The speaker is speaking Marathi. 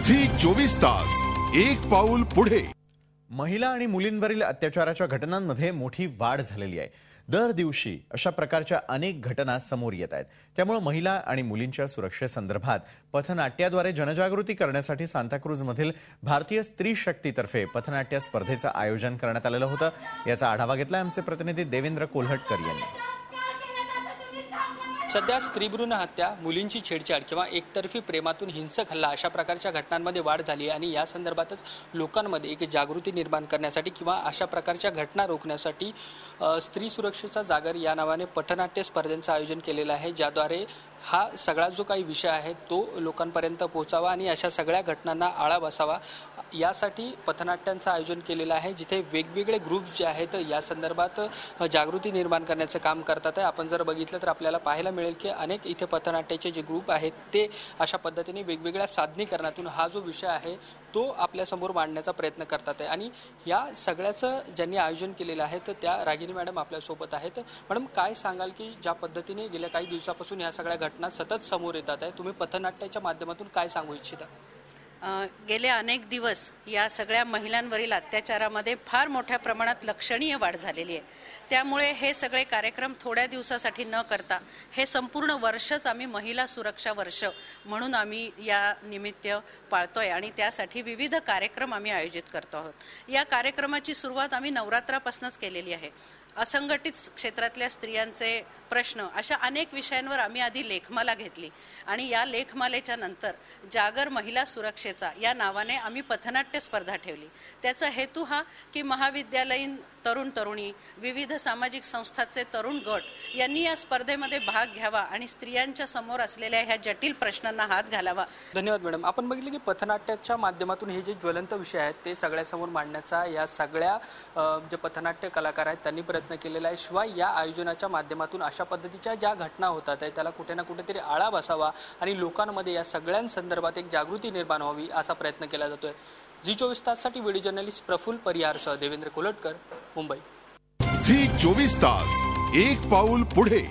झी 24 तास एक पाऊल पुढे। महिला आणि मुलींवरील अत्याचाराच्या घटनांमध्ये मोठी वाढ झालेली आहे। दर दिवशी अशा प्रकारच्या अनेक घटना समोर येत आहेत। त्यामुळे महिला आणि मुलींच्या सुरक्षेसंदर्भात पथनाट्याद्वारे जनजागृती करण्यासाठी सांताक्रूजमधील भारतीय स्त्री शक्तीतर्फे पथनाट्य स्पर्धेचं आयोजन करण्यात आलेलं होतं। याचा आढावा घेतला आमचे प्रतिनिधी देवेंद्र कोल्हटकर यांनी। सध्या स्त्रीभ्रूण हत्या, मुलींची छेडछाड किंवा एकतर्फी प्रेमातून हिंसक हल्ला अशा प्रकारच्या घटनांमध्ये वाढ झाली आहे आणि या संदर्भातच लोकांमध्ये एक जागृती निर्माण करण्यासाठी किंवा अशा प्रकारच्या घटना रोखण्यासाठी स्त्री सुरक्षेचा जागर या नावाने पथनाट्य स्पर्धेचं आयोजन केलेलं आहे, ज्याद्वारे हा सगळा जो काही विषय आहे तो लोकांपर्यंत पोहोचावा आणि अशा सगळ्या घटनांना आळा बसावा यासाठी पथनाट्यांचं आयोजन केलेलं आहे, जिथे वेगवेगळे ग्रुप्स जे आहेत या संदर्भात जागृती निर्माण करण्याचं काम करतात आहे। आपण जर बघितलं तर आपल्याला पाहायला मिळेल की अनेक इथे पथनाट्याचे जे ग्रुप आहेत ते अशा पद्धतीने वेगवेगळ्या सादरीकरणातून हा जो विषय आहे तो आपल्यासमोर मांडण्याचा प्रयत्न करतात आहे। आणि या सगळ्याचं ज्यांनी आयोजन केलेलं आहे तर त्या रागिनी मॅडम आपल्यासोबत आहेत। मॅडम, काय सांगाल की ज्या पद्धतीने गेल्या काही दिवसापासून या सगळ्या घटना सतत समोर येतात आहे, तुम्ही पथनाट्याच्या माध्यमातून काय सांगू इच्छिता? गेले अनेक दिवस या सगळ्या महिलांवरील अत्याचारामध्ये फार मोठ्या प्रमाणात लक्षणीय वाढ झालेली आहे। त्यामुळे हे सगळे कार्यक्रम थोड्या दिवसासाठी न करता हे संपूर्ण वर्षच आम्ही महिला सुरक्षा वर्ष म्हणून आम्ही या निमित्त पाळतोय आणि त्यासाठी विविध कार्यक्रम आम्ही आयोजित करतो आहोत। या कार्यक्रमाची सुरुवात आम्ही नवरात्रापासूनच केलेली आहे। असंघटित क्षेत्रातल्या स्त्रियांचे प्रश्न अशा अनेक विषयांवर आम्ही आधी लेखमाला घेतली आणि या लेखमालेच्या नंतर जागर महिला सुरक्षेचा या नावाने आम्ही पथनाट्य स्पर्धा ठेवली। त्याचा हेतू हा की महाविद्यालयीन तरुण तरुणी, विविध सामाजिक संस्थांचे तरुण गट यांनी या स्पर्धेमध्ये भाग घ्यावा आणि स्त्रियांच्या समोर असलेल्या ह्या जटिल प्रश्नांना हात घालावा। धन्यवाद मॅडम। आपण बघितलं की पथनाट्याच्या माध्यमातून हे जे ज्वलंत विषय आहेत ते सगळ्यासमोर मांडण्याचा या सगळ्या जे पथनाट्य कलाकार आहेत त्यांनी प्रयत्न केलेला आहे। शिवाय या आयोजनाच्या माध्यमातून अशा पद्धतीच्या ज्या घटना होतात आहे त्याला कुठे ना कुठेतरी आळा बसावा आणि लोकांमध्ये या सगळ्यांसंदर्भात एक जागृती निर्माण व्हावी असा प्रयत्न केला जातोय। झी 24 ताससाठी व्हिडिओ जर्नलिस्ट प्रफुल्ल परिहारसह देवेंद्र कोल्हटकर, मुंबई। झी 24 तास एक पाऊल पुढे।